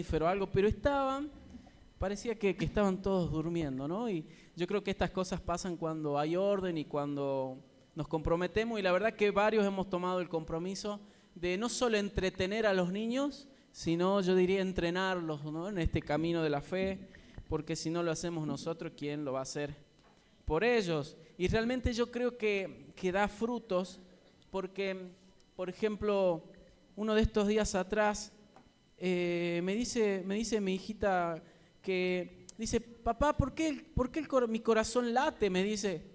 somnífero o algo, pero parecía que estaban todos durmiendo, ¿no? Y yo creo que estas cosas pasan cuando hay orden y cuando nos comprometemos, y la verdad que varios hemos tomado el compromiso de no solo entretener a los niños, sino yo diría entrenarlos, ¿no? En este camino de la fe, porque si no lo hacemos nosotros, ¿quién lo va a hacer por ellos? Y realmente yo creo que da frutos, porque, por ejemplo, uno de estos días atrás me dice mi hijita que, dice, papá, mi corazón late? Me dice.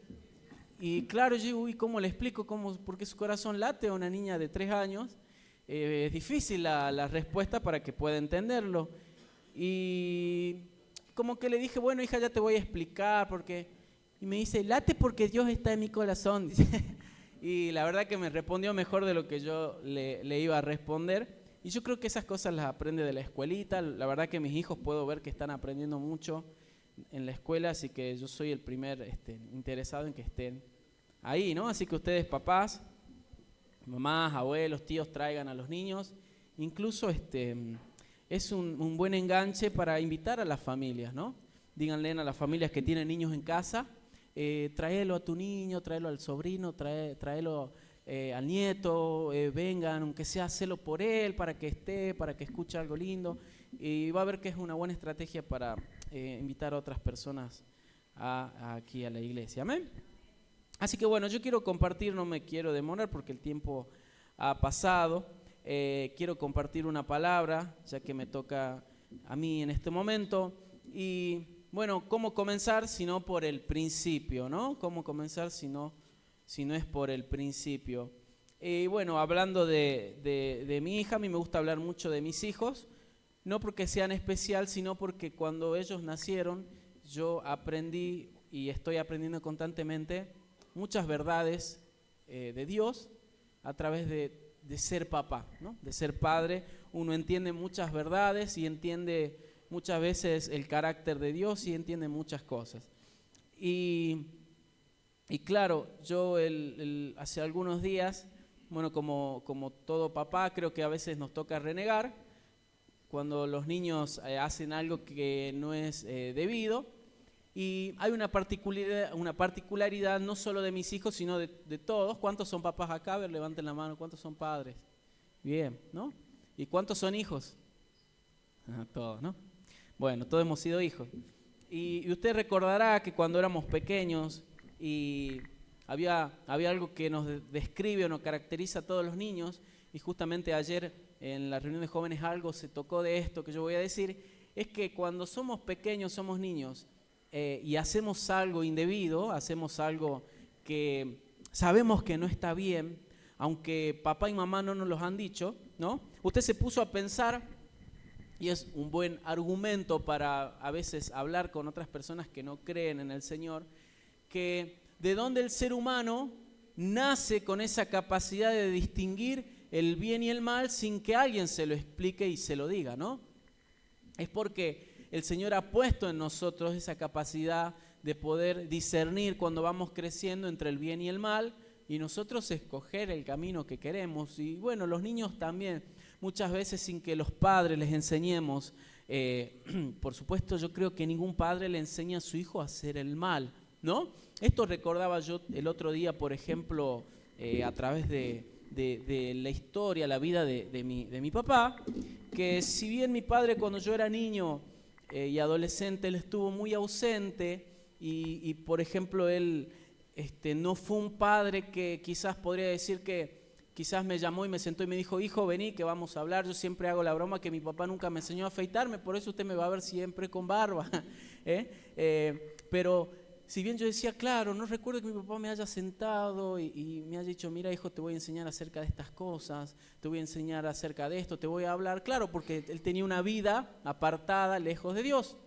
Y claro, yo digo, uy, ¿cómo le explico por qué su corazón late a una niña de 3 años? Es difícil la respuesta para que pueda entenderlo. Y como que le dije, bueno, hija, ya te voy a explicar, y me dice, late porque Dios está en mi corazón. Dice. Y la verdad que me respondió mejor de lo que yo le iba a responder. Y yo creo que esas cosas las aprende de la escuelita. La verdad que mis hijos puedo ver que están aprendiendo mucho en la escuela, así que yo soy el primer interesado en que estén ahí, ¿no? Así que ustedes, papás, mamás, abuelos, tíos, traigan a los niños. Incluso es un buen enganche para invitar a las familias, ¿no? Díganle a las familias que tienen niños en casa, tráelo a tu niño, tráelo al sobrino, tráelo al nieto, vengan, aunque sea, hacelo por él, para que esté, para que escuche algo lindo. Y va a ver que es una buena estrategia para invitar a otras personas aquí a la iglesia. ¿Amén? Así que bueno, yo quiero compartir, no me quiero demorar porque el tiempo ha pasado. Quiero compartir una palabra, ya que me toca a mí en este momento. Y bueno, ¿cómo comenzar si no por el principio, ¿no? ¿Cómo comenzar si no es por el principio? Y bueno, hablando de mi hija, a mí me gusta hablar mucho de mis hijos, no porque sean especial, sino porque cuando ellos nacieron, yo aprendí y estoy aprendiendo constantemente muchas verdades de Dios a través de ser papá, ¿no? De ser padre. Uno entiende muchas verdades y entiende muchas veces el carácter de Dios y entiende muchas cosas. Y claro, yo hace algunos días, bueno, como todo papá, creo que a veces nos toca renegar cuando los niños hacen algo que no es debido. Y hay una particularidad no solo de mis hijos, sino de todos. ¿Cuántos son papás acá? A ver, levanten la mano. ¿Cuántos son padres? Bien, ¿no? ¿Y cuántos son hijos? Todos, ¿no? Bueno, todos hemos sido hijos. Y usted recordará que cuando éramos pequeños y había algo que nos describe o nos caracteriza a todos los niños, y justamente ayer en la reunión de jóvenes algo se tocó de esto que yo voy a decir, es que cuando somos pequeños, somos niños, y hacemos algo indebido, hacemos algo que sabemos que no está bien, aunque papá y mamá no nos los han dicho, ¿no? Usted se puso a pensar, y es un buen argumento para a veces hablar con otras personas que no creen en el Señor, que de dónde el ser humano nace con esa capacidad de distinguir el bien y el mal sin que alguien se lo explique y se lo diga, ¿no? Es porque el Señor ha puesto en nosotros esa capacidad de poder discernir cuando vamos creciendo entre el bien y el mal, y nosotros escoger el camino que queremos. Y bueno, los niños también, muchas veces sin que los padres les enseñemos, por supuesto yo creo que ningún padre le enseña a su hijo a hacer el mal, ¿no? Esto recordaba yo el otro día, por ejemplo, a través de la historia, la vida de mi papá, que si bien mi padre cuando yo era niño y adolescente, él estuvo muy ausente y por ejemplo, él no fue un padre que quizás podría decir que quizás me llamó y me sentó y me dijo, hijo, vení que vamos a hablar. Yo siempre hago la broma que mi papá nunca me enseñó a afeitarme, por eso usted me va a ver siempre con barba. Pero si bien yo decía, claro, no recuerdo que mi papá me haya sentado y me haya dicho, mira hijo, te voy a enseñar acerca de estas cosas, te voy a enseñar acerca de esto, te voy a hablar, claro, porque él tenía una vida apartada, lejos de Dios.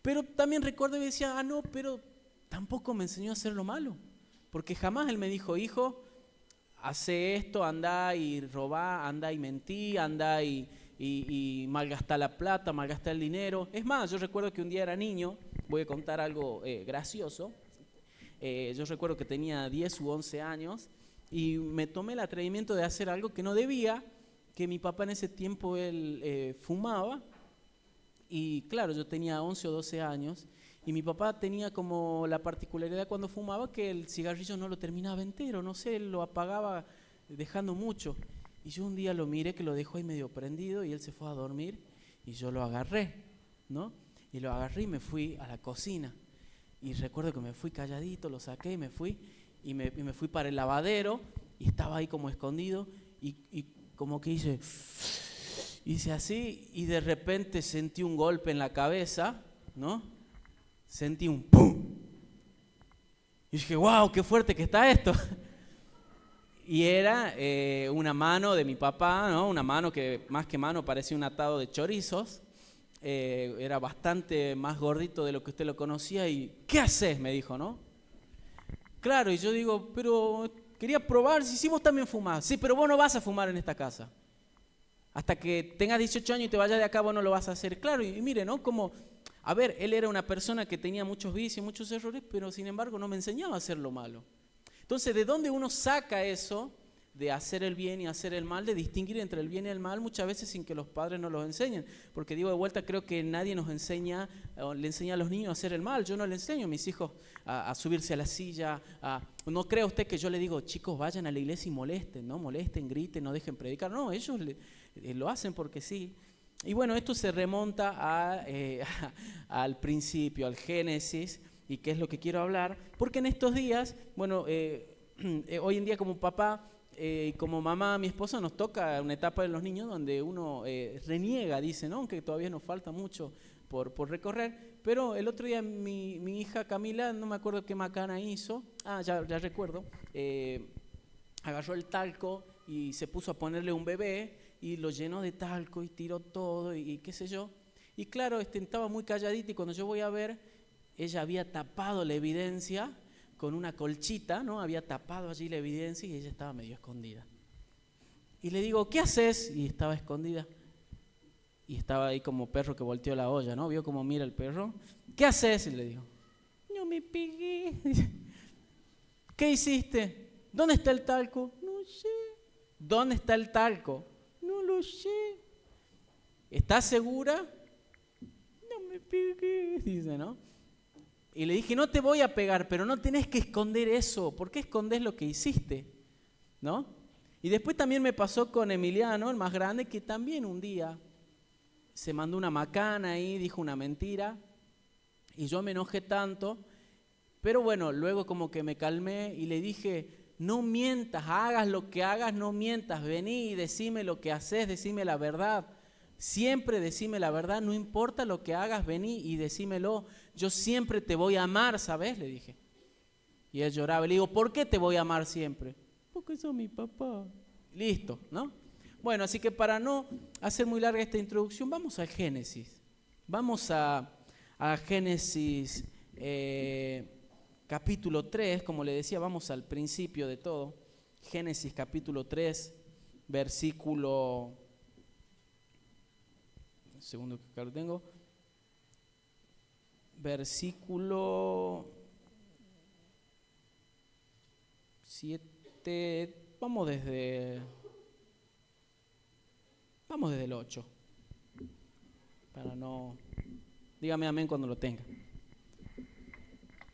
Pero también recuerdo y decía, no, pero tampoco me enseñó a hacer lo malo, porque jamás él me dijo, hijo, hace esto, anda y robá, anda y mentí, anda y malgastá la plata, malgastá el dinero. Es más, yo recuerdo que un día era niño, voy a contar algo gracioso. Yo recuerdo que tenía 10 u 11 años y me tomé el atrevimiento de hacer algo que no debía, que mi papá en ese tiempo él fumaba, Y claro, yo tenía 11 o 12 años y mi papá tenía como la particularidad cuando fumaba que el cigarrillo no lo terminaba entero, no sé, lo apagaba dejando mucho. Y yo un día lo miré que lo dejó ahí medio prendido y él se fue a dormir y yo lo agarré, ¿no? Y lo agarré y me fui a la cocina. Y recuerdo que me fui calladito, lo saqué y me fui. Y me fui para el lavadero y estaba ahí como escondido y como que hice así y de repente sentí un golpe en la cabeza, ¿no? Sentí un ¡pum! Y dije, wow, qué fuerte que está esto. Y era una mano de mi papá, ¿no? Una mano que más que mano parecía un atado de chorizos. Era bastante más gordito de lo que usted lo conocía y ¿qué haces? Me dijo, ¿no? Claro, y yo digo, pero quería probar si vos también fumás. Sí, pero vos no vas a fumar en esta casa. Hasta que tengas 18 años y te vayas de acá, vos no lo vas a hacer. Claro, y mire, ¿no? Como, a ver, él era una persona que tenía muchos vicios, muchos errores, pero sin embargo no me enseñaba a hacer lo malo. Entonces, ¿de dónde uno saca eso de hacer el bien y hacer el mal, de distinguir entre el bien y el mal, muchas veces sin que los padres nos lo enseñen? Porque digo de vuelta, creo que nadie nos enseña, o le enseña a los niños a hacer el mal. Yo no le enseño a mis hijos a subirse a la silla. No crea usted que yo le digo, chicos, vayan a la iglesia y molesten, ¿no? Molesten, griten, no dejen predicar. No, ellos lo hacen porque sí. Y bueno, esto se remonta al principio, al Génesis, y qué es lo que quiero hablar, porque en estos días, bueno, hoy en día como papá y como mamá, mi esposa, nos toca una etapa de los niños donde uno reniega, dice, ¿no? Aunque todavía nos falta mucho por recorrer, pero el otro día mi hija Camila, no me acuerdo qué macana hizo, ya recuerdo, agarró el talco y se puso a ponerle un bebé y lo llenó de talco y tiró todo y qué sé yo, y claro, estaba muy calladita y cuando yo voy a ver, ella había tapado la evidencia con una colchita, ¿no? Había tapado allí la evidencia y ella estaba medio escondida. Y le digo, ¿qué haces? Y estaba escondida. Y estaba ahí como perro que volteó la olla, ¿no? Vio cómo mira el perro. ¿Qué haces? Y le digo, no me pegué. ¿Qué hiciste? ¿Dónde está el talco? No sé. ¿Dónde está el talco? No lo sé. ¿Estás segura? No me pegué, dice, ¿no? Y le dije, no te voy a pegar, pero no tenés que esconder eso. ¿Por qué escondés lo que hiciste? ¿No? Y después también me pasó con Emiliano, el más grande, que también un día se mandó una macana ahí, dijo una mentira, y yo me enojé tanto, pero bueno, luego como que me calmé y le dije, no mientas, hagas lo que hagas, no mientas, vení y decime lo que haces, decime la verdad. Siempre decime la verdad, no importa lo que hagas, vení y decímelo. Yo siempre te voy a amar, ¿sabes? Le dije. Y él lloraba. Le digo, ¿por qué te voy a amar siempre? Porque sos mi papá. Listo, ¿no? Bueno, así que para no hacer muy larga esta introducción, vamos al Génesis. Vamos a Génesis capítulo 3, como le decía, vamos al principio de todo. Génesis capítulo 3, versículo... segundo que acá lo tengo, versículo 7, vamos desde el 8, para no, dígame amén cuando lo tenga.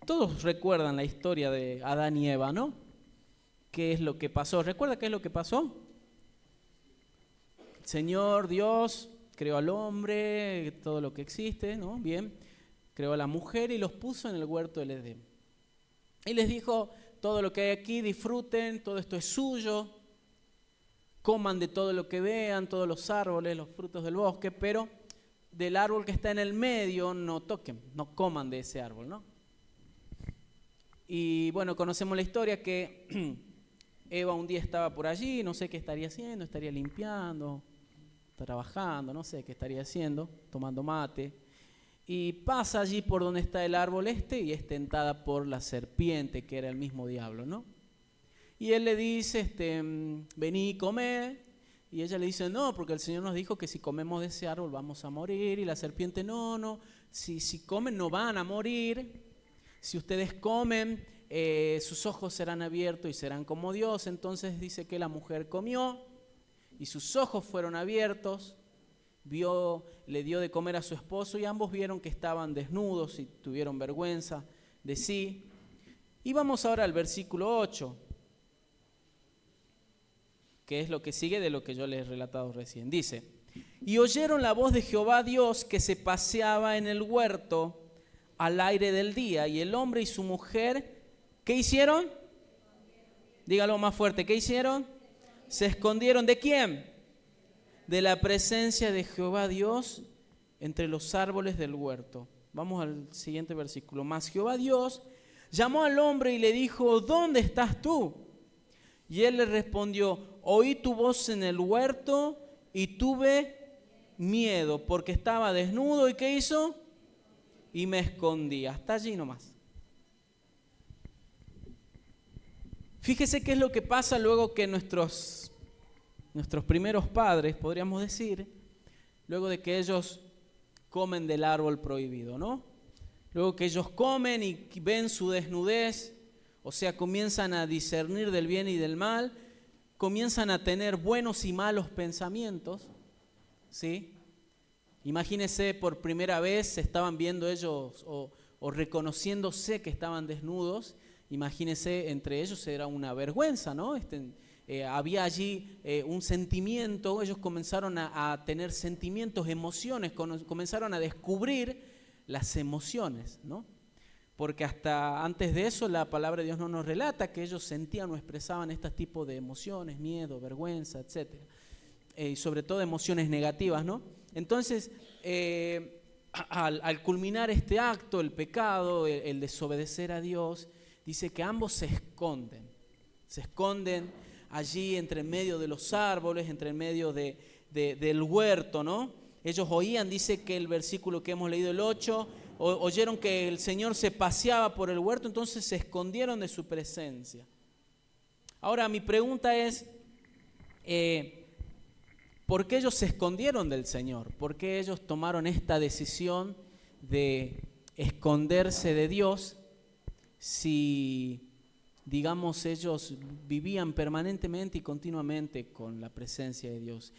Todos recuerdan la historia de Adán y Eva, ¿no? ¿Qué es lo que pasó? ¿Recuerda qué es lo que pasó? El Señor Dios creó al hombre, todo lo que existe, ¿no? Bien, creó a la mujer y los puso en el huerto del Edén. Y les dijo, todo lo que hay aquí, disfruten, todo esto es suyo, coman de todo lo que vean, todos los árboles, los frutos del bosque, pero del árbol que está en el medio no toquen, no coman de ese árbol, ¿no? Y bueno, conocemos la historia que Eva un día estaba por allí, no sé qué estaría haciendo, estaría limpiando, trabajando, no sé qué estaría haciendo, tomando mate, y pasa allí por donde está el árbol y es tentada por la serpiente, que era el mismo diablo, ¿no? Y él le dice, vení y comé, y ella le dice, no, porque el Señor nos dijo que si comemos de ese árbol vamos a morir, y la serpiente, no, si comen no van a morir, si ustedes comen, sus ojos serán abiertos y serán como Dios. Entonces dice que la mujer comió, y sus ojos fueron abiertos le dio de comer a su esposo y ambos vieron que estaban desnudos y tuvieron vergüenza de sí. Y vamos ahora al versículo 8, que es lo que sigue de lo que yo les he relatado recién. Dice: y oyeron la voz de Jehová Dios que se paseaba en el huerto al aire del día, y el hombre y su mujer, ¿qué hicieron? Dígalo más fuerte, ¿qué hicieron? Se escondieron. ¿De quién? De la presencia de Jehová Dios entre los árboles del huerto. Vamos al siguiente versículo. Mas Jehová Dios llamó al hombre y le dijo: ¿dónde estás tú? Y él le respondió: oí tu voz en el huerto y tuve miedo porque estaba desnudo. ¿Y qué hizo? Y me escondí. Hasta allí nomás. Fíjese qué es lo que pasa luego que nuestros primeros padres, podríamos decir, luego de que ellos comen del árbol prohibido, ¿no? Luego que ellos comen y ven su desnudez, o sea, comienzan a discernir del bien y del mal, comienzan a tener buenos y malos pensamientos, ¿sí? Imagínense, por primera vez se estaban viendo ellos o reconociéndose que estaban desnudos. Imagínense, entre ellos era una vergüenza, ¿no? Había allí un sentimiento, ellos comenzaron a tener sentimientos, emociones, comenzaron a descubrir las emociones, ¿no? Porque hasta antes de eso la palabra de Dios no nos relata que ellos sentían o expresaban este tipo de emociones, miedo, vergüenza, etc. Y sobre todo emociones negativas, ¿no? Entonces, al culminar este acto, el pecado, el desobedecer a Dios, dice que ambos se esconden allí entre medio de los árboles, entre medio del huerto, ¿no? Ellos oían, dice que el versículo que hemos leído, el 8, oyeron que el Señor se paseaba por el huerto, entonces se escondieron de su presencia. Ahora, mi pregunta es, ¿por qué ellos se escondieron del Señor? ¿Por qué ellos tomaron esta decisión de esconderse de Dios si, digamos, ellos vivían permanentemente y continuamente con la presencia de Dios?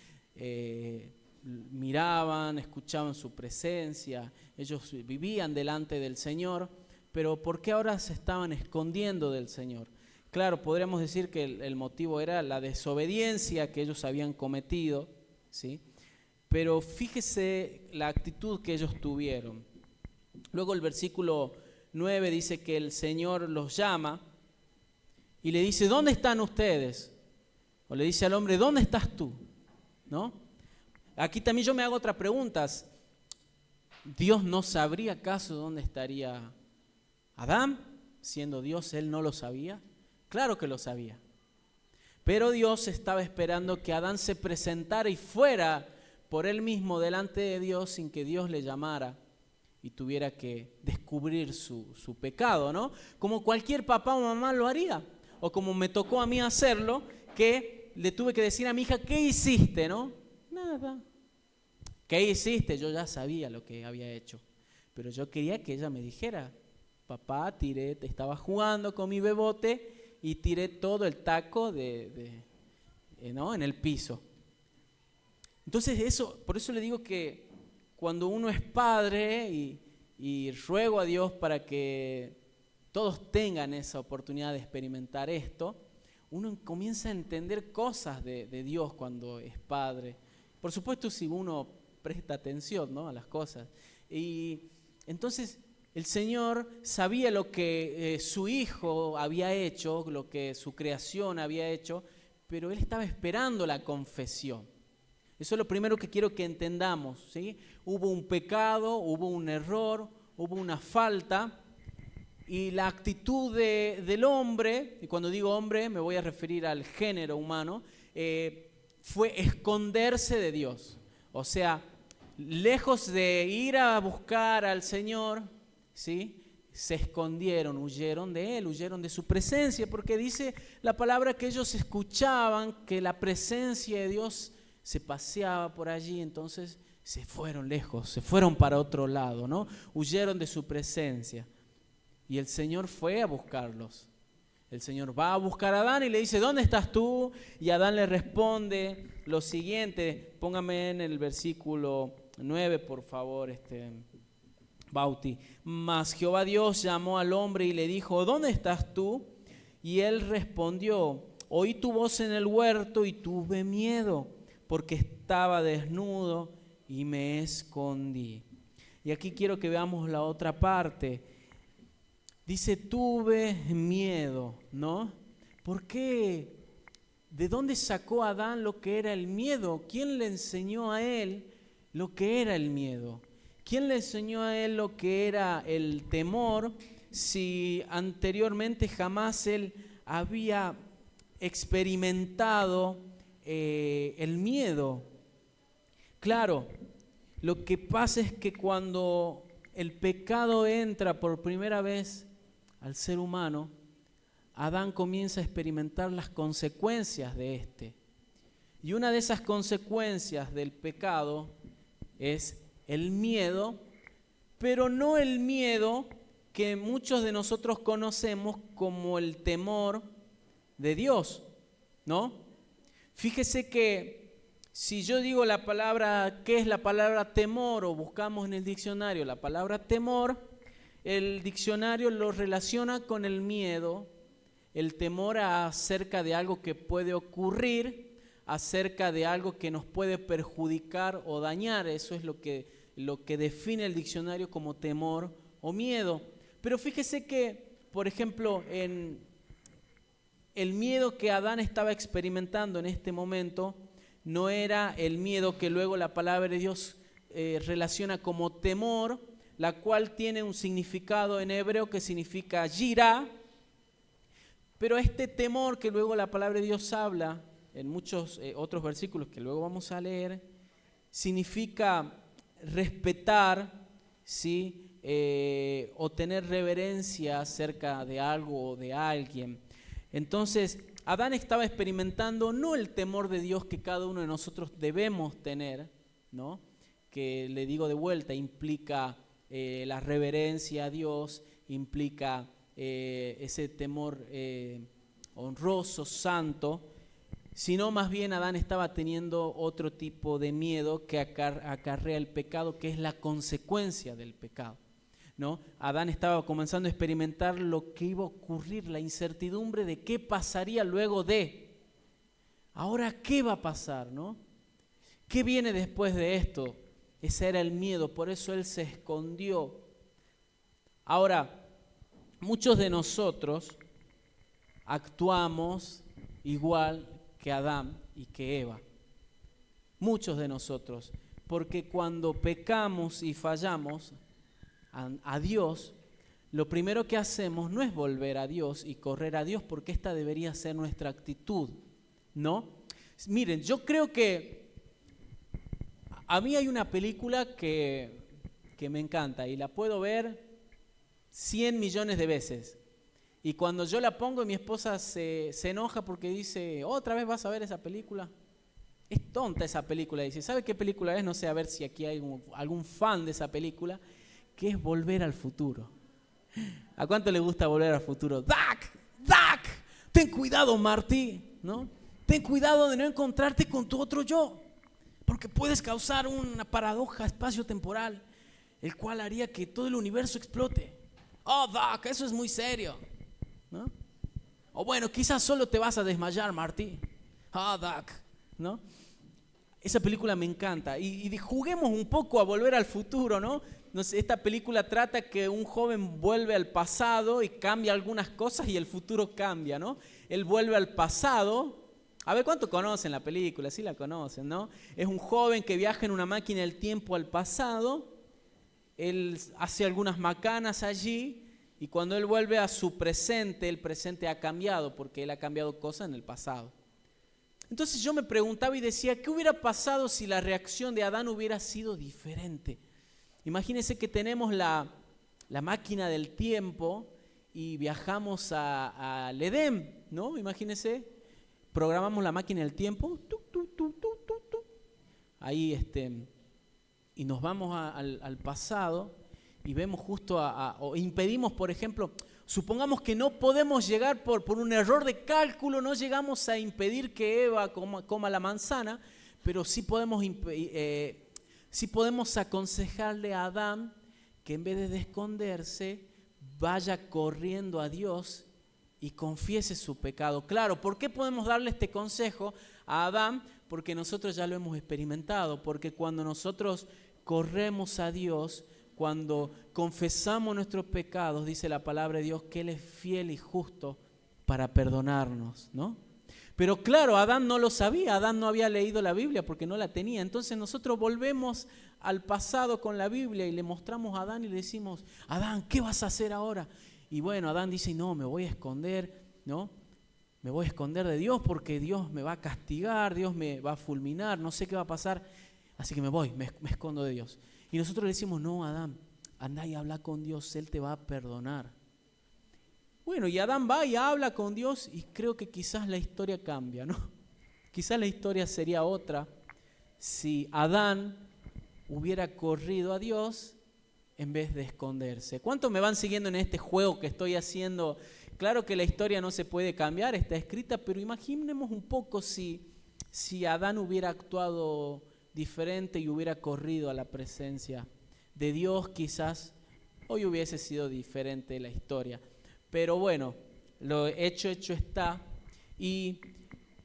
Miraban, escuchaban su presencia, ellos vivían delante del Señor, pero ¿por qué ahora se estaban escondiendo del Señor? Claro, podríamos decir que el motivo era la desobediencia que ellos habían cometido, ¿sí? Pero fíjese la actitud que ellos tuvieron. Luego el versículo 9 dice que el Señor los llama y le dice: ¿dónde están ustedes? O le dice al hombre: ¿dónde estás tú? ¿No? Aquí también yo me hago otras preguntas. ¿Dios no sabría acaso dónde estaría Adán? Siendo Dios, ¿él no lo sabía? Claro que lo sabía. Pero Dios estaba esperando que Adán se presentara y fuera por él mismo delante de Dios sin que Dios le llamara y tuviera que descubrir su pecado, ¿no? Como cualquier papá o mamá lo haría, o como me tocó a mí hacerlo, que le tuve que decir a mi hija: ¿qué hiciste, no? Nada. ¿Qué hiciste? Yo ya sabía lo que había hecho, pero yo quería que ella me dijera: papá, estaba jugando con mi bebote y tiré todo el taco ¿no? en el piso. Entonces por eso le digo que cuando uno es padre y ruego a Dios para que todos tengan esa oportunidad de experimentar esto, uno comienza a entender cosas de Dios cuando es padre. Por supuesto, si uno presta atención, ¿no? a las cosas. Y entonces el Señor sabía lo que su Hijo había hecho, lo que su creación había hecho, pero Él estaba esperando la confesión. Eso es lo primero que quiero que entendamos, ¿sí? Hubo un pecado, hubo un error, hubo una falta, y la actitud del hombre, y cuando digo hombre me voy a referir al género humano, fue esconderse de Dios. O sea, lejos de ir a buscar al Señor, ¿sí? Se escondieron, huyeron de Él, huyeron de su presencia, porque dice la palabra que ellos escuchaban que la presencia de Dios se paseaba por allí, entonces se fueron lejos, se fueron para otro lado, ¿no? Huyeron de su presencia. Y el Señor fue a buscarlos. El Señor va a buscar a Adán y le dice, ¿dónde estás tú? Y Adán le responde lo siguiente, póngame en el versículo 9, por favor, Bauti. Mas Jehová Dios llamó al hombre y le dijo, ¿dónde estás tú? Y él respondió, oí tu voz en el huerto y tuve miedo, porque estaba desnudo y me escondí. Y aquí quiero que veamos la otra parte. Dice, tuve miedo, ¿no? ¿Por qué? ¿De dónde sacó Adán lo que era el miedo? ¿Quién le enseñó a él lo que era el miedo? ¿Quién le enseñó a él lo que era el temor si anteriormente jamás él había experimentado el miedo? Claro, lo que pasa es que cuando el pecado entra por primera vez al ser humano, Adán comienza a experimentar las consecuencias de este. Y una de esas consecuencias del pecado es el miedo, pero no el miedo que muchos de nosotros conocemos como el temor de Dios, ¿no? Fíjese que si yo digo la palabra, ¿qué es la palabra temor? O buscamos en el diccionario la palabra temor, el diccionario lo relaciona con el miedo, el temor acerca de algo que puede ocurrir, acerca de algo que nos puede perjudicar o dañar. Eso es lo que define el diccionario como temor o miedo. Pero fíjese que, por ejemplo, en el miedo que Adán estaba experimentando en este momento no era el miedo que luego la palabra de Dios relaciona como temor, la cual tiene un significado en hebreo que significa yirá, pero este temor que luego la palabra de Dios habla en muchos otros versículos que luego vamos a leer, significa respetar, ¿sí? O tener reverencia acerca de algo o de alguien. Entonces, Adán estaba experimentando no el temor de Dios que cada uno de nosotros debemos tener, ¿no? Que le digo de vuelta, implica la reverencia a Dios, implica ese temor honroso, santo, sino más bien Adán estaba teniendo otro tipo de miedo que acarrea el pecado, que es la consecuencia del pecado, ¿no? Adán estaba comenzando a experimentar lo que iba a ocurrir, la incertidumbre de qué pasaría luego de. Ahora, ¿qué va a pasar, no? ¿Qué viene después de esto? Ese era el miedo, por eso él se escondió. Ahora, muchos de nosotros actuamos igual que Adán y que Eva. Muchos de nosotros, porque cuando pecamos y fallamos a Dios, lo primero que hacemos no es volver a Dios y correr a Dios, porque esta debería ser nuestra actitud, ¿no? Miren, yo creo que a mí hay una película que me encanta y la puedo ver 100 millones de veces. Y cuando yo la pongo, mi esposa se enoja porque dice, ¿otra vez vas a ver esa película? Es tonta esa película. Dice, ¿sabe qué película es? No sé, a ver si aquí hay algún fan de esa película, que es Volver al Futuro. ¿A cuánto le gusta Volver al Futuro? ¡Doc! Ten cuidado, Marty, ¿no? Ten cuidado de no encontrarte con tu otro yo, porque puedes causar una paradoja espacio-temporal, el cual haría que todo el universo explote. Oh, Doc, eso es muy serio, ¿no? O bueno, quizás solo te vas a desmayar, Marty. Oh, Doc, ¿no? Esa película me encanta. Y juguemos un poco a Volver al Futuro, ¿no? Esta película trata que un joven vuelve al pasado y cambia algunas cosas y el futuro cambia, ¿no? Él vuelve al pasado. A ver, ¿cuánto conocen la película? Sí la conocen, ¿no? Es un joven que viaja en una máquina del tiempo al pasado. Él hace algunas macanas allí y cuando él vuelve a su presente, el presente ha cambiado porque él ha cambiado cosas en el pasado. Entonces yo me preguntaba y decía, ¿qué hubiera pasado si la reacción de Adán hubiera sido diferente? Imagínense que tenemos la máquina del tiempo y viajamos al Edén, ¿no? Imagínense, programamos la máquina del tiempo, ahí y nos vamos al pasado y vemos justo o impedimos, por ejemplo, Supongamos que no podemos llegar por un error de cálculo, no llegamos a impedir que Eva coma la manzana, pero sí podemos aconsejarle a Adán que en vez de esconderse, vaya corriendo a Dios y confiese su pecado. Claro, ¿por qué podemos darle este consejo a Adán? Porque nosotros ya lo hemos experimentado, porque cuando nosotros corremos a Dios, cuando confesamos nuestros pecados, dice la palabra de Dios que Él es fiel y justo para perdonarnos, ¿no? Pero claro, Adán no lo sabía, Adán no había leído la Biblia porque no la tenía. Entonces nosotros volvemos al pasado con la Biblia y le mostramos a Adán y le decimos, Adán, ¿qué vas a hacer ahora? Y bueno, Adán dice, no, me voy a esconder, ¿no? Me voy a esconder de Dios porque Dios me va a castigar, Dios me va a fulminar, no sé qué va a pasar, así que me escondo de Dios. Y nosotros le decimos, no, Adán, anda y habla con Dios, Él te va a perdonar. Bueno, y Adán va y habla con Dios y creo que quizás la historia cambia, ¿no? Quizás la historia sería otra si Adán hubiera corrido a Dios en vez de esconderse. ¿Cuántos me van siguiendo en este juego que estoy haciendo? Claro que la historia no se puede cambiar, está escrita, pero imaginemos un poco si Adán hubiera actuado diferente y hubiera corrido a la presencia de Dios, quizás hoy hubiese sido diferente la historia. Pero bueno, lo hecho está. ¿Y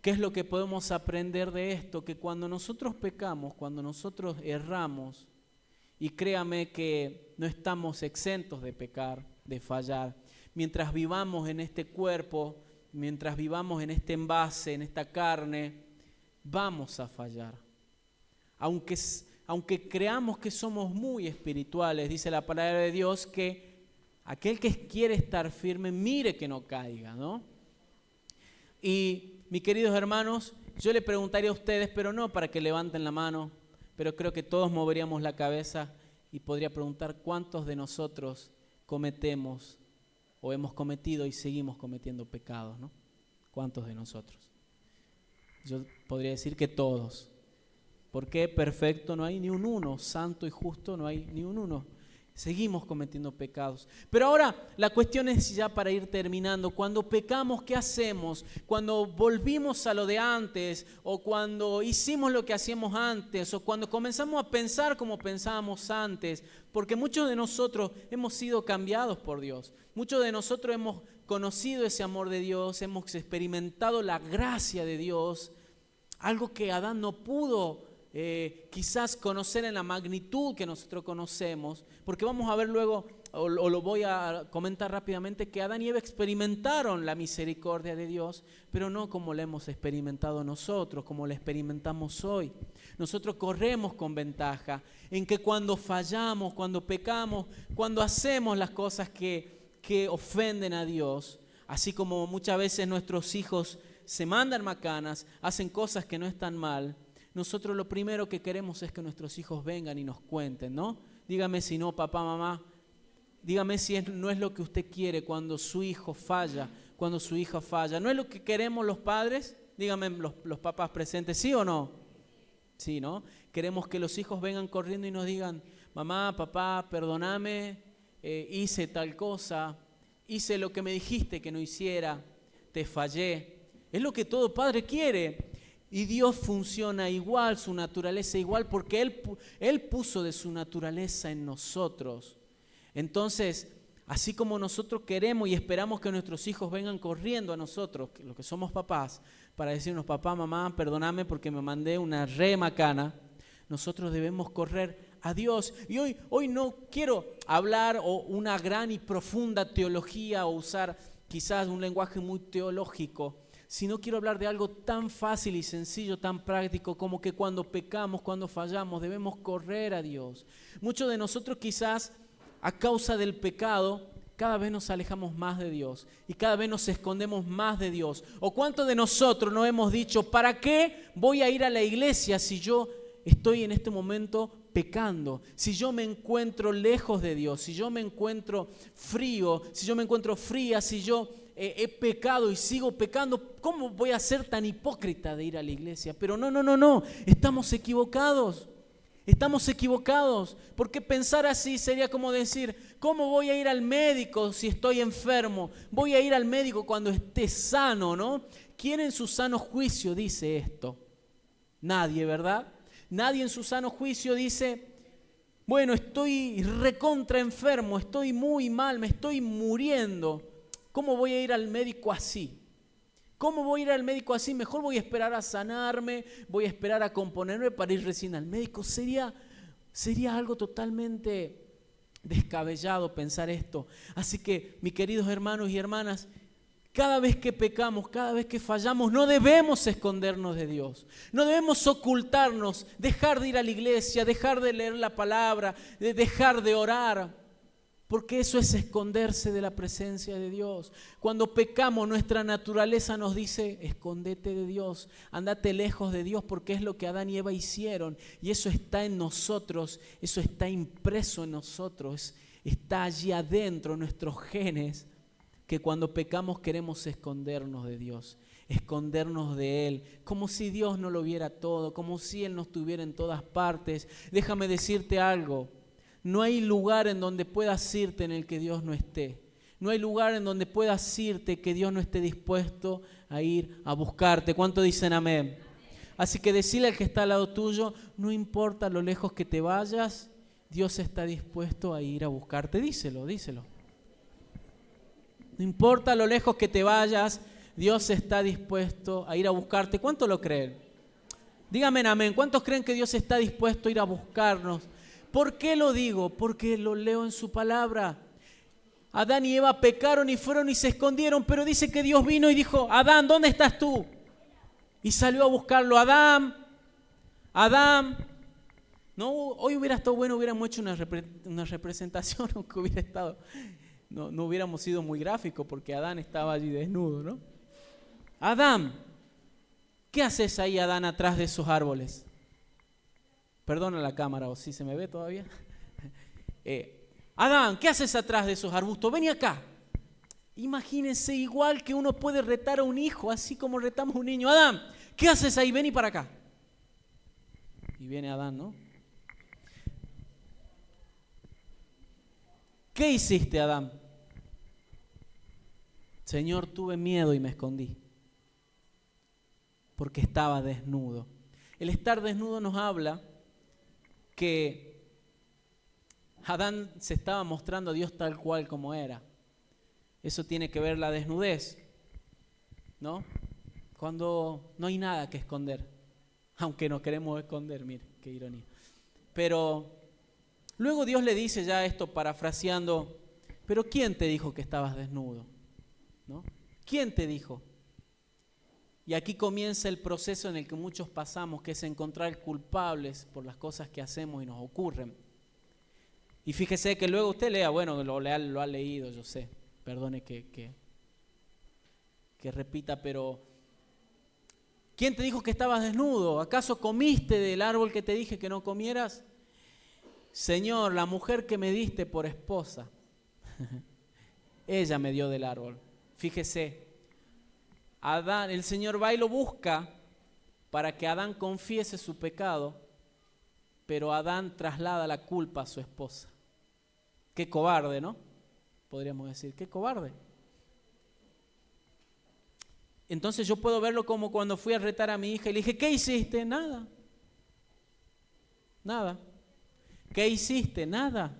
qué es lo que podemos aprender de esto? Que cuando nosotros pecamos, cuando nosotros erramos, y créame que no estamos exentos de pecar, de fallar, mientras vivamos en este cuerpo, mientras vivamos en este envase, en esta carne, vamos a fallar. Aunque creamos que somos muy espirituales, dice la palabra de Dios que aquel que quiere estar firme, mire que no caiga, ¿no? Y mis queridos hermanos, yo le preguntaría a ustedes, pero no para que levanten la mano, pero creo que todos moveríamos la cabeza y podría preguntar cuántos de nosotros cometemos o hemos cometido y seguimos cometiendo pecados, ¿no? ¿Cuántos de nosotros? Yo podría decir que todos. Porque perfecto no hay ni un uno, santo y justo no hay ni un uno. Seguimos cometiendo pecados. Pero ahora la cuestión es ya para ir terminando. Cuando pecamos, ¿qué hacemos? Cuando volvimos a lo de antes, o cuando hicimos lo que hacíamos antes, o cuando comenzamos a pensar como pensábamos antes, porque muchos de nosotros hemos sido cambiados por Dios. Muchos de nosotros hemos conocido ese amor de Dios, hemos experimentado la gracia de Dios, algo que Adán no pudo quizás conocer en la magnitud que nosotros conocemos, porque vamos a ver luego, o lo voy a comentar rápidamente, que Adán y Eva experimentaron la misericordia de Dios, pero no como la hemos experimentado nosotros, como la experimentamos hoy. Nosotros corremos con ventaja en que cuando fallamos, cuando pecamos, cuando hacemos las cosas que ofenden a Dios, así como muchas veces nuestros hijos se mandan macanas, hacen cosas que no están mal, nosotros lo primero que queremos es que nuestros hijos vengan y nos cuenten, ¿no? Dígame si no, papá, mamá, dígame si no es lo que usted quiere cuando su hijo falla, cuando su hija falla. ¿No es lo que queremos los padres? Dígame los papás presentes, ¿sí o no? Sí, ¿no? Queremos que los hijos vengan corriendo y nos digan, mamá, papá, perdóname, hice tal cosa, hice lo que me dijiste que no hiciera, te fallé. Es lo que todo padre quiere. Y Dios funciona igual, su naturaleza igual, porque Él puso de su naturaleza en nosotros. Entonces, así como nosotros queremos y esperamos que nuestros hijos vengan corriendo a nosotros, los que somos papás, para decirnos, papá, mamá, perdóname porque me mandé una re macana, nosotros debemos correr a Dios. Y hoy no quiero hablar o una gran y profunda teología o usar quizás un lenguaje muy teológico, sino quiero hablar de algo tan fácil y sencillo, tan práctico como que cuando pecamos, cuando fallamos, debemos correr a Dios. Muchos de nosotros quizás a causa del pecado cada vez nos alejamos más de Dios y cada vez nos escondemos más de Dios. ¿O cuántos de nosotros no hemos dicho, ¿para qué voy a ir a la iglesia si yo estoy en este momento pecando? Si yo me encuentro lejos de Dios, si yo me encuentro frío, si yo me encuentro fría, si yo he pecado y sigo pecando, ¿cómo voy a ser tan hipócrita de ir a la iglesia? Pero no, estamos equivocados. Estamos equivocados, porque pensar así sería como decir, ¿cómo voy a ir al médico si estoy enfermo? Voy a ir al médico cuando esté sano, ¿no? ¿Quién en su sano juicio dice esto? Nadie, ¿verdad? Nadie en su sano juicio dice, bueno, estoy recontra enfermo, estoy muy mal, me estoy muriendo. ¿Cómo voy a ir al médico así? ¿Cómo voy a ir al médico así? Mejor voy a esperar a sanarme, voy a esperar a componerme para ir recién al médico. Sería algo totalmente descabellado pensar esto. Así que, mis queridos hermanos y hermanas, cada vez que pecamos, cada vez que fallamos, no debemos escondernos de Dios. No debemos ocultarnos, dejar de ir a la iglesia, dejar de leer la palabra, dejar de orar. Porque eso es esconderse de la presencia de Dios. Cuando pecamos, nuestra naturaleza nos dice, escóndete de Dios, andate lejos de Dios, porque es lo que Adán y Eva hicieron. Y eso está en nosotros, eso está impreso en nosotros, está allí adentro, en nuestros genes, que cuando pecamos queremos escondernos de Dios, escondernos de Él, como si Dios no lo viera todo, como si Él no estuviera en todas partes. Déjame decirte algo. No hay lugar en donde puedas irte en el que Dios no esté. No hay lugar en donde puedas irte que Dios no esté dispuesto a ir a buscarte. ¿Cuánto dicen amén? Así que decile al que está al lado tuyo, no importa lo lejos que te vayas, Dios está dispuesto a ir a buscarte. Díselo, díselo. No importa lo lejos que te vayas, Dios está dispuesto a ir a buscarte. ¿Cuánto lo creen? Dígame amén. ¿Cuántos creen que Dios está dispuesto a ir a buscarnos? ¿Por qué lo digo? Porque lo leo en su palabra. Adán y Eva pecaron y fueron y se escondieron, pero dice que Dios vino y dijo, Adán, ¿dónde estás tú? Y salió a buscarlo. Adán. No, hoy hubiera estado bueno, hubiéramos hecho una representación, aunque hubiera estado, no hubiéramos sido muy gráficos, porque Adán estaba allí desnudo, ¿no? Adán, ¿qué haces ahí, Adán, atrás de esos árboles? Perdona la cámara, o si se me ve todavía. Adán, ¿qué haces atrás de esos arbustos? Vení acá. Imagínense, igual que uno puede retar a un hijo, así como retamos a un niño. Adán, ¿qué haces ahí? Vení para acá. Y viene Adán, ¿no? ¿Qué hiciste, Adán? Señor, tuve miedo y me escondí, porque estaba desnudo. El estar desnudo nos habla que Adán se estaba mostrando a Dios tal cual como era. Eso tiene que ver la desnudez, ¿no? Cuando no hay nada que esconder, aunque nos queremos esconder, mire, qué ironía. Pero luego Dios le dice ya esto parafraseando, pero ¿quién te dijo que estabas desnudo? ¿No? ¿Quién te dijo? Y aquí comienza el proceso en el que muchos pasamos, que es encontrar culpables por las cosas que hacemos y nos ocurren. Y fíjese que luego usted lea, bueno, lo ha leído, yo sé, perdone que repita, pero ¿quién te dijo que estabas desnudo? ¿Acaso comiste del árbol que te dije que no comieras? Señor, la mujer que me diste por esposa, ella me dio del árbol. Fíjese. Adán, el Señor va y lo busca para que Adán confiese su pecado, pero Adán traslada la culpa a su esposa. Qué cobarde, ¿no? Podríamos decir, qué cobarde. Entonces yo puedo verlo como cuando fui a retar a mi hija y le dije, ¿qué hiciste? Nada. Nada. ¿Qué hiciste? Nada.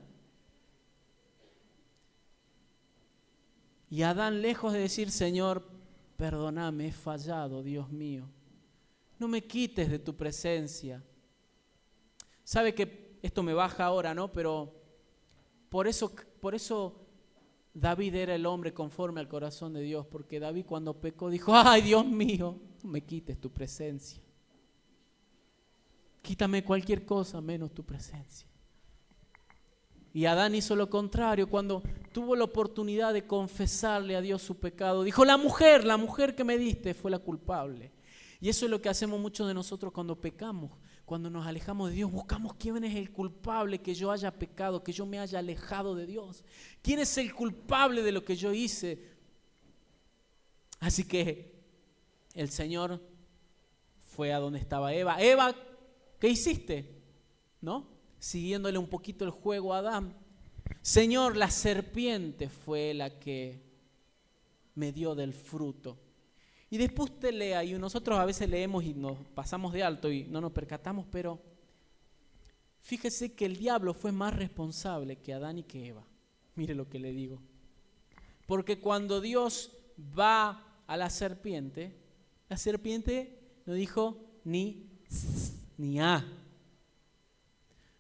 Y Adán, lejos de decir, Señor, perdóname, he fallado, Dios mío. No me quites de tu presencia. Sabe que esto me baja ahora, ¿no? Pero por eso David era el hombre conforme al corazón de Dios, porque David cuando pecó dijo, ay, Dios mío, no me quites tu presencia. Quítame cualquier cosa menos tu presencia. Y Adán hizo lo contrario. Cuando tuvo la oportunidad de confesarle a Dios su pecado, dijo, la mujer que me diste fue la culpable. Y eso es lo que hacemos muchos de nosotros cuando pecamos. Cuando nos alejamos de Dios, buscamos quién es el culpable que yo haya pecado, que yo me haya alejado de Dios. ¿Quién es el culpable de lo que yo hice? Así que el Señor fue a donde estaba Eva. Eva, ¿qué hiciste? ¿no? Siguiéndole un poquito el juego a Adán. Señor, la serpiente fue la que me dio del fruto. Y después usted lea, y nosotros a veces leemos y nos pasamos de alto y no nos percatamos, pero fíjese que el diablo fue más responsable que Adán y que Eva. Mire lo que le digo. Porque cuando Dios va a la serpiente no dijo ni a.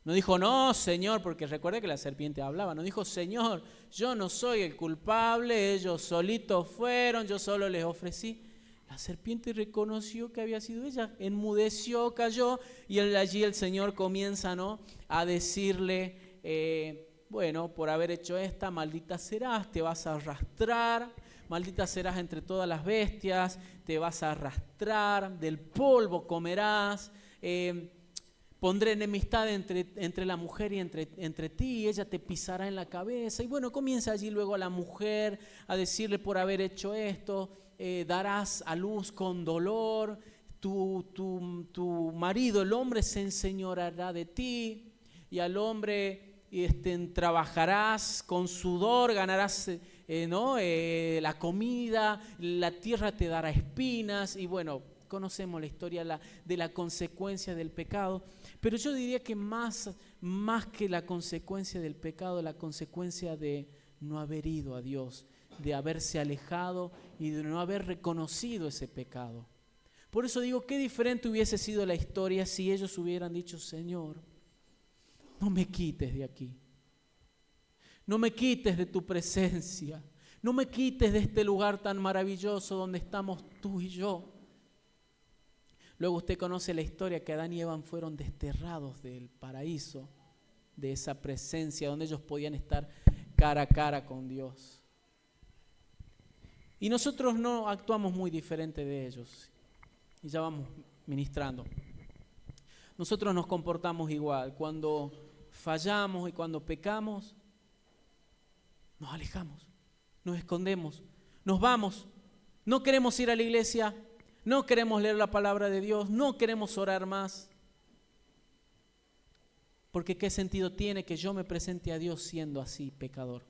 No dijo, no, Señor, porque recuerde que la serpiente hablaba. No dijo, Señor, yo no soy el culpable, ellos solitos fueron, yo solo les ofrecí. La serpiente reconoció que había sido ella, enmudeció, cayó, y allí el Señor comienza, ¿no?, a decirle, bueno, por haber hecho esta, maldita serás, te vas a arrastrar, maldita serás entre todas las bestias, te vas a arrastrar, del polvo comerás, pondré enemistad entre la mujer y entre ti, ella te pisará en la cabeza. Y bueno, comienza allí luego a la mujer a decirle, por haber hecho esto, darás a luz con dolor, tu marido, el hombre, se enseñoreará de ti, y al hombre trabajarás con sudor, ganarás la comida, la tierra te dará espinas. Y bueno, conocemos la historia de la consecuencia del pecado, pero yo diría que más que la consecuencia del pecado, la consecuencia de no haber ido a Dios, de haberse alejado y de no haber reconocido ese pecado. Por eso digo, qué diferente hubiese sido la historia si ellos hubieran dicho, Señor, no me quites de aquí, no me quites de tu presencia, no me quites de este lugar tan maravilloso donde estamos tú y yo. Luego usted conoce la historia que Adán y Eva fueron desterrados del paraíso, de esa presencia donde ellos podían estar cara a cara con Dios. Y nosotros no actuamos muy diferente de ellos. Y ya vamos ministrando. Nosotros nos comportamos igual. Cuando fallamos y cuando pecamos, nos alejamos, nos escondemos, nos vamos. No queremos ir a la iglesia, no queremos leer la palabra de Dios, no queremos orar más. Porque ¿qué sentido tiene que yo me presente a Dios siendo así, pecador?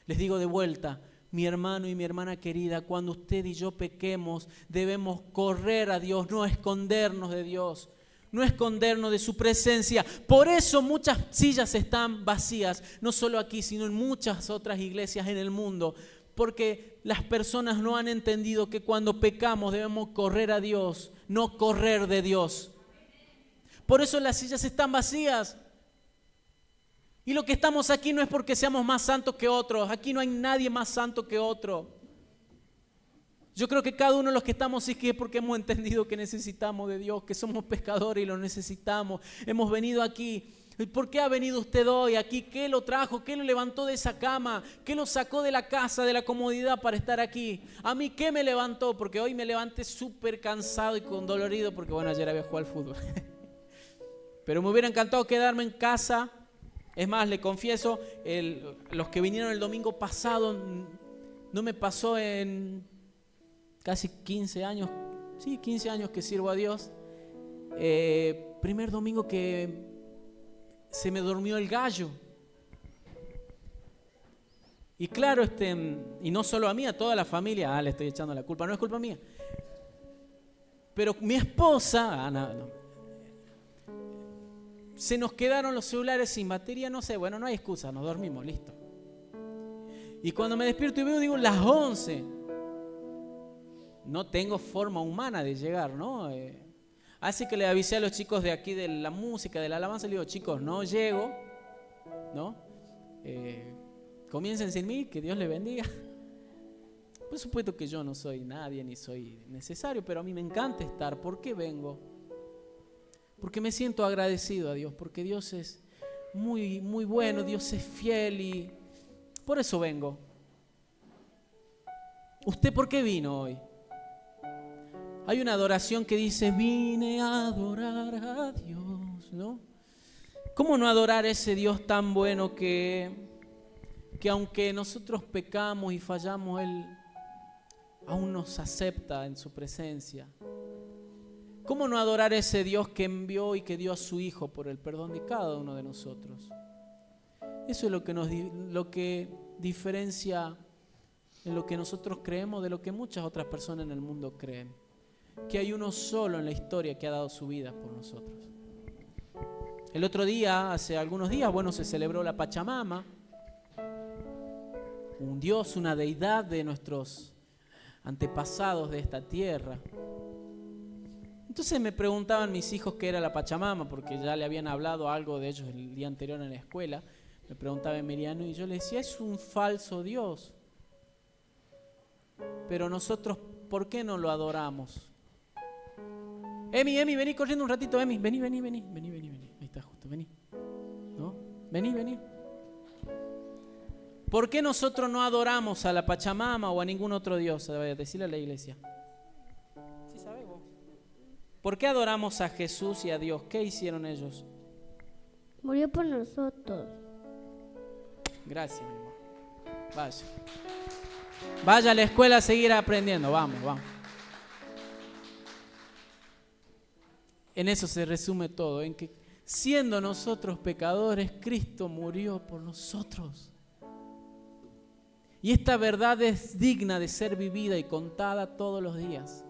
Les digo de vuelta, mi hermano y mi hermana querida, cuando usted y yo pequemos, debemos correr a Dios, no escondernos de Dios, no escondernos de su presencia. Por eso muchas sillas están vacías, no solo aquí, sino en muchas otras iglesias en el mundo, porque las personas no han entendido que cuando pecamos debemos correr a Dios, no correr de Dios. Por eso las sillas están vacías. Y lo que estamos aquí no es porque seamos más santos que otros. Aquí no hay nadie más santo que otro. Yo creo que cada uno de los que estamos sí que es porque hemos entendido que necesitamos de Dios, que somos pescadores y lo necesitamos. Hemos venido aquí. ¿Por qué ha venido usted hoy aquí? ¿Qué lo trajo? ¿Qué lo levantó de esa cama? ¿Qué lo sacó de la casa, de la comodidad para estar aquí? A mí, ¿qué me levantó? Porque hoy me levanté súper cansado y condolorido porque, bueno, ayer había jugado al fútbol. Pero me hubiera encantado quedarme en casa. Es más, le confieso, los que vinieron el domingo pasado, no me pasó en casi 15 años, sí, 15 años que sirvo a Dios. Primer domingo que se me durmió el gallo. Y claro, y no solo a mí, a toda la familia, le estoy echando la culpa, no es culpa mía. Pero mi esposa, no. Se nos quedaron los celulares sin batería, no sé, bueno, no hay excusa, nos dormimos, listo. Y cuando me despierto y veo, digo, las 11. No tengo forma humana de llegar, ¿no? Así que le avisé a los chicos de aquí de la música, de la alabanza, le digo, chicos, no llego, ¿no? Comiencen sin mí, que Dios les bendiga. Por supuesto que yo no soy nadie ni soy necesario, pero a mí me encanta estar. ¿Por qué vengo? Porque me siento agradecido a Dios, porque Dios es muy, muy bueno, Dios es fiel y por eso vengo. ¿Usted por qué vino hoy? Hay una adoración que dice, vine a adorar a Dios, ¿no? ¿Cómo no adorar a ese Dios tan bueno que aunque nosotros pecamos y fallamos, Él aún nos acepta en su presencia? ¿Cómo no adorar a ese Dios que envió y que dio a su Hijo por el perdón de cada uno de nosotros? Eso es lo que diferencia en lo que nosotros creemos de lo que muchas otras personas en el mundo creen. Que hay uno solo en la historia que ha dado su vida por nosotros. El otro día, hace algunos días, se celebró la Pachamama, un dios, una deidad de nuestros antepasados de esta tierra. Entonces me preguntaban mis hijos qué era la Pachamama, porque ya le habían hablado algo de ellos el día anterior en la escuela. Me preguntaba Emiliano y yo le decía, es un falso dios. Pero nosotros, ¿por qué no lo adoramos? Emi, vení corriendo un ratito, Emi, vení. Ahí está justo, vení. ¿No? Vení. ¿Por qué nosotros no adoramos a la Pachamama o a ningún otro dios? Decirle a la iglesia. ¿Sí sabés vos? ¿Por qué adoramos a Jesús y a Dios? ¿Qué hicieron ellos? Murió por nosotros. Gracias, mi amor. Vaya a la escuela a seguir aprendiendo. Vamos. En eso se resume todo, en que siendo nosotros pecadores, Cristo murió por nosotros. Y esta verdad es digna de ser vivida y contada todos los días.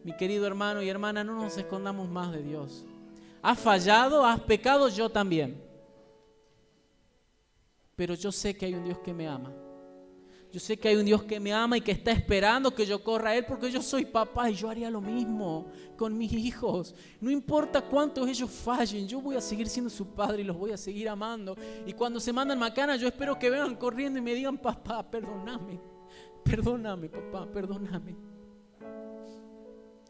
Mi querido hermano y hermana, no nos escondamos más de Dios. ¿Has fallado? ¿Has pecado? Yo también. Pero yo sé que hay un Dios que me ama. Yo sé que hay un Dios que me ama y que está esperando que yo corra a Él, porque yo soy papá y yo haría lo mismo con mis hijos. No importa cuántos ellos fallen, yo voy a seguir siendo su padre y los voy a seguir amando. Y cuando se mandan macana, yo espero que vengan corriendo y me digan, papá, perdóname, papá, perdóname.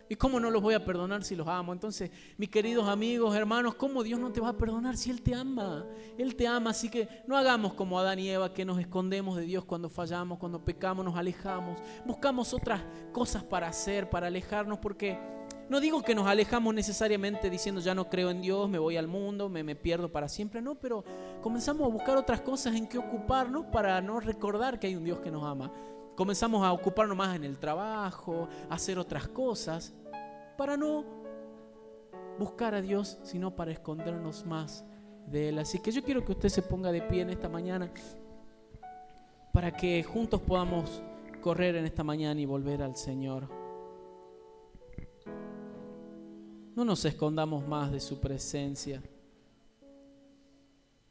¿Y cómo no los voy a perdonar si los amo? Entonces, mis queridos amigos, hermanos, ¿cómo Dios no te va a perdonar si Él te ama? Él te ama, así que no hagamos como Adán y Eva, que nos escondemos de Dios cuando fallamos, cuando pecamos, nos alejamos. Buscamos otras cosas para hacer, para alejarnos, porque no digo que nos alejamos necesariamente diciendo ya no creo en Dios, me voy al mundo, me pierdo para siempre, no, pero comenzamos a buscar otras cosas en que ocuparnos para no recordar que hay un Dios que nos ama. Comenzamos a ocuparnos más en el trabajo, a hacer otras cosas, para no buscar a Dios, sino para escondernos más de Él. Así que yo quiero que usted se ponga de pie en esta mañana para que juntos podamos correr en esta mañana y volver al Señor. No nos escondamos más de su presencia.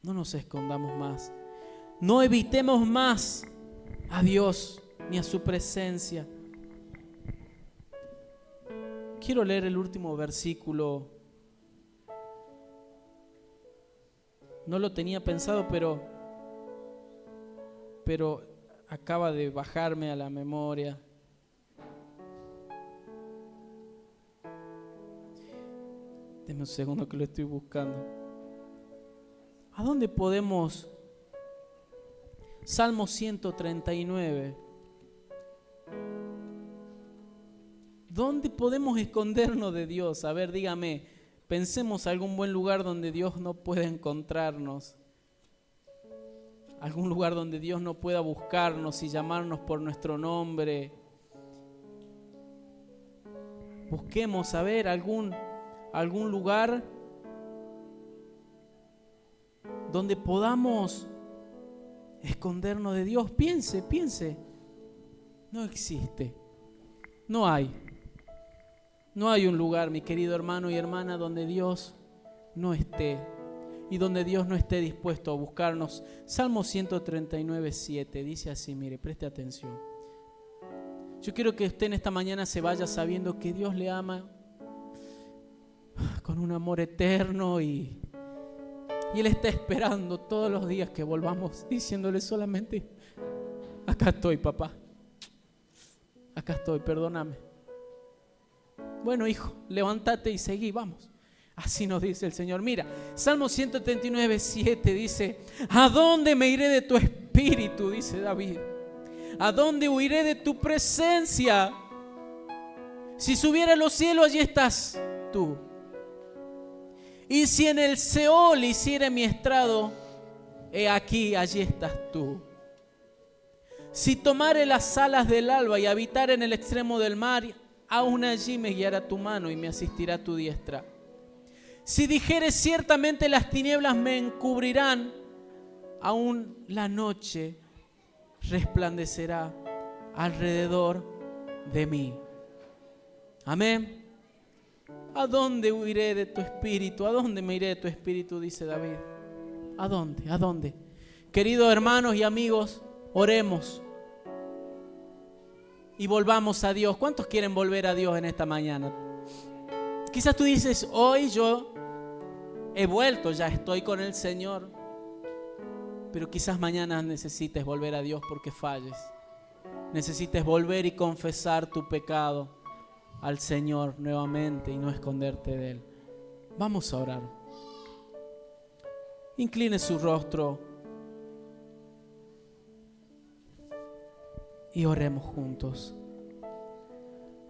No nos escondamos más. No evitemos más a Dios ni a su presencia. Quiero leer el último versículo. No lo tenía pensado, pero acaba de bajarme a la memoria. Deme un segundo que lo estoy buscando. ¿A dónde podemos? Salmo 139. ¿Dónde podemos escondernos de Dios? A ver, dígame, pensemos algún buen lugar donde Dios no pueda encontrarnos. Algún lugar donde Dios no pueda buscarnos y llamarnos por nuestro nombre. Busquemos, a ver, algún lugar donde podamos escondernos de Dios. Piense. No existe. No hay. No hay un lugar, mi querido hermano y hermana, donde Dios no esté y donde Dios no esté dispuesto a buscarnos. Salmo 139, 7 dice así, mire, preste atención. Yo quiero que usted en esta mañana se vaya sabiendo que Dios le ama con un amor eterno y Él está esperando todos los días que volvamos diciéndole solamente, acá estoy, papá, acá estoy, perdóname. Bueno, hijo, levántate y seguí, vamos. Así nos dice el Señor. Mira, Salmo 139, 7 dice, ¿a dónde me iré de tu espíritu? Dice David. ¿A dónde huiré de tu presencia? Si subiera a los cielos, allí estás tú. Y si en el Seol hiciere mi estrado, he aquí, allí estás tú. Si tomare las alas del alba y habitar en el extremo del mar, aún allí me guiará tu mano y me asistirá tu diestra. Si dijeres ciertamente las tinieblas me encubrirán, aún la noche resplandecerá alrededor de mí. Amén. ¿A dónde huiré de tu espíritu? ¿A dónde me iré de tu espíritu? Dice David. ¿A dónde? ¿A dónde? Queridos hermanos y amigos, oremos y volvamos a Dios. ¿Cuántos quieren volver a Dios en esta mañana? Quizás tú dices, hoy yo he vuelto, ya estoy con el Señor, pero quizás mañana necesites volver a Dios porque falles. Necesites volver y confesar tu pecado al Señor nuevamente y no esconderte de Él. Vamos a orar. Incline su rostro y oremos juntos.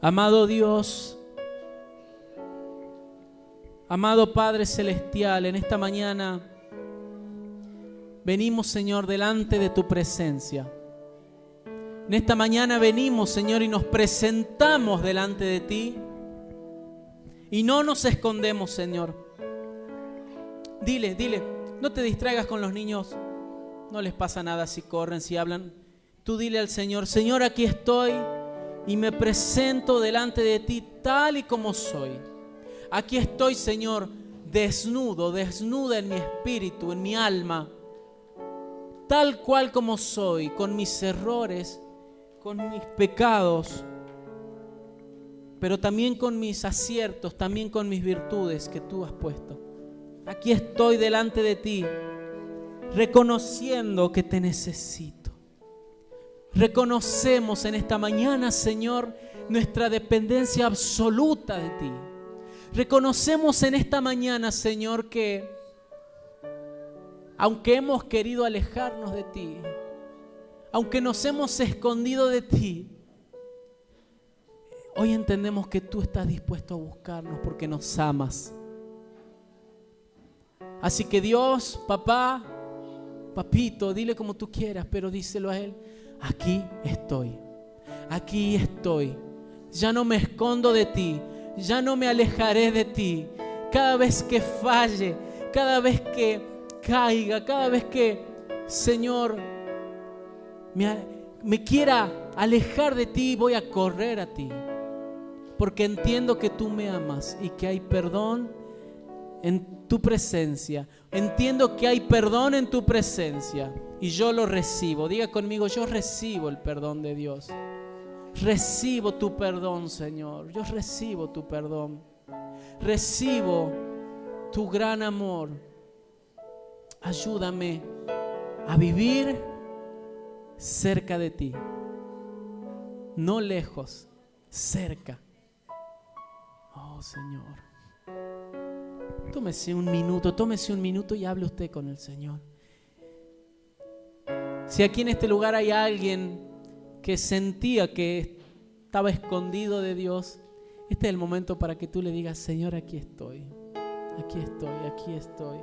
Amado Dios, amado Padre Celestial, en esta mañana venimos, Señor, delante de tu presencia. En esta mañana venimos, Señor, y nos presentamos delante de ti y no nos escondemos, Señor. Dile, no te distraigas con los niños, no les pasa nada si corren, si hablan. Tú dile al Señor, Señor, aquí estoy y me presento delante de ti tal y como soy. Aquí estoy, Señor, desnuda en mi espíritu, en mi alma, tal cual como soy, con mis errores, con mis pecados, pero también con mis aciertos, también con mis virtudes que tú has puesto. Aquí estoy delante de ti, reconociendo que te necesito. Reconocemos en esta mañana, Señor, nuestra dependencia absoluta de ti. Reconocemos en esta mañana, Señor, que aunque hemos querido alejarnos de ti, aunque nos hemos escondido de ti, hoy entendemos que tú estás dispuesto a buscarnos porque nos amas. Así que Dios, papá, papito, dile como tú quieras, pero díselo a Él. Aquí estoy, aquí estoy. Ya no me escondo de ti, ya no me alejaré de ti. Cada vez que falle, cada vez que caiga, cada vez que, Señor, me quiera alejar de ti, voy a correr a ti. Porque entiendo que tú me amas y que hay perdón en tu presencia. Entiendo que hay perdón en tu presencia y yo lo recibo. Diga conmigo, yo recibo el perdón de Dios. Recibo tu perdón, Señor. Yo recibo tu perdón. Recibo tu gran amor. Ayúdame a vivir cerca de ti. No lejos, cerca. Oh, Señor. Tómese un minuto y hable usted con el Señor. Si aquí en este lugar hay alguien que sentía que estaba escondido de Dios, este es el momento para que tú le digas, Señor, aquí estoy, aquí estoy, aquí estoy,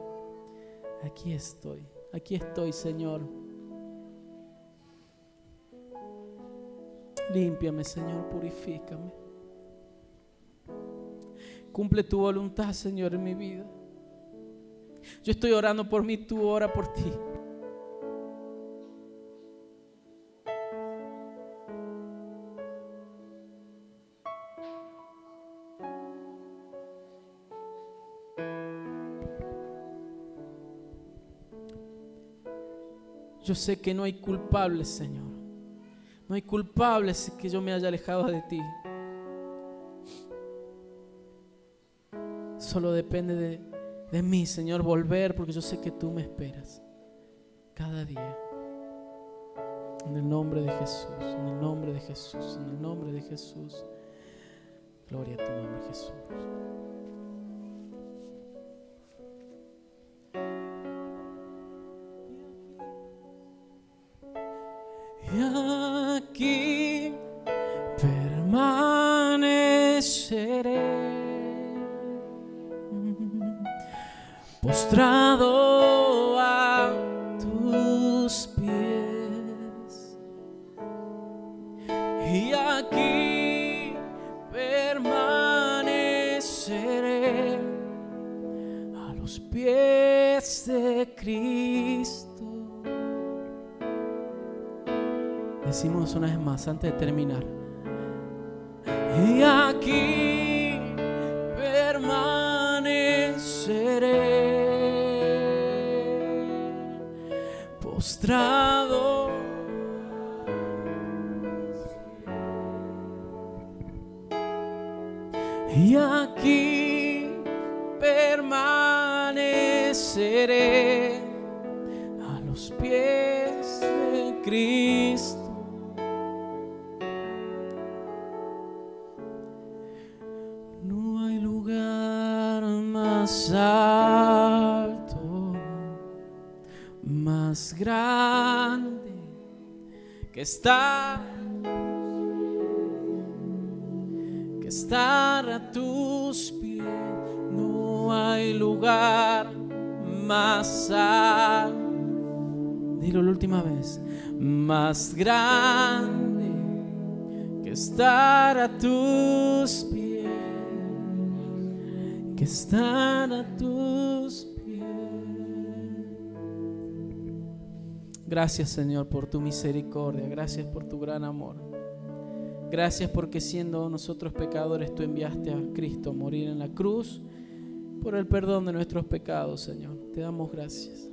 aquí estoy, aquí estoy, Señor. Límpiame, Señor, purifícame. Cumple tu voluntad, Señor, en mi vida. Yo estoy orando por mí, tú ora por ti. Yo sé que no hay culpables, Señor. No hay culpables que yo me haya alejado de ti. Solo depende de mí, Señor, volver, porque yo sé que tú me esperas cada día. En el nombre de Jesús, en el nombre de Jesús, en el nombre de Jesús. Gloria a tu nombre, Jesús. Y aquí permaneceré, postrado a tus pies, y aquí permaneceré. de Cristo. Decimos una vez más antes de terminar. Y aquí permaneceré postrado. Y aquí permaneceré a los pies de Cristo. No hay lugar más alto, más grande que estar a tus pies. No hay lugar más alto, dilo la última vez, más grande que estar a tus pies, que estar a tus pies. Gracias, Señor, por tu misericordia. Gracias por tu gran amor. Gracias porque siendo nosotros pecadores, tú enviaste a Cristo a morir en la cruz por el perdón de nuestros pecados, Señor. Te damos gracias.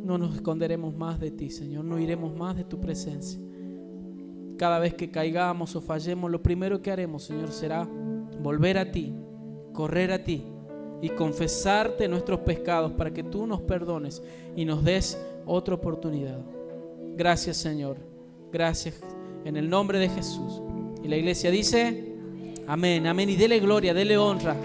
No nos esconderemos más de ti, Señor. No iremos más de tu presencia. Cada vez que caigamos o fallemos, lo primero que haremos, Señor, será volver a ti, correr a ti y confesarte nuestros pecados para que tú nos perdones y nos des otra oportunidad. Gracias, Señor. Gracias. En el nombre de Jesús. Y la iglesia dice, amén, amén. Y dele gloria, dele honra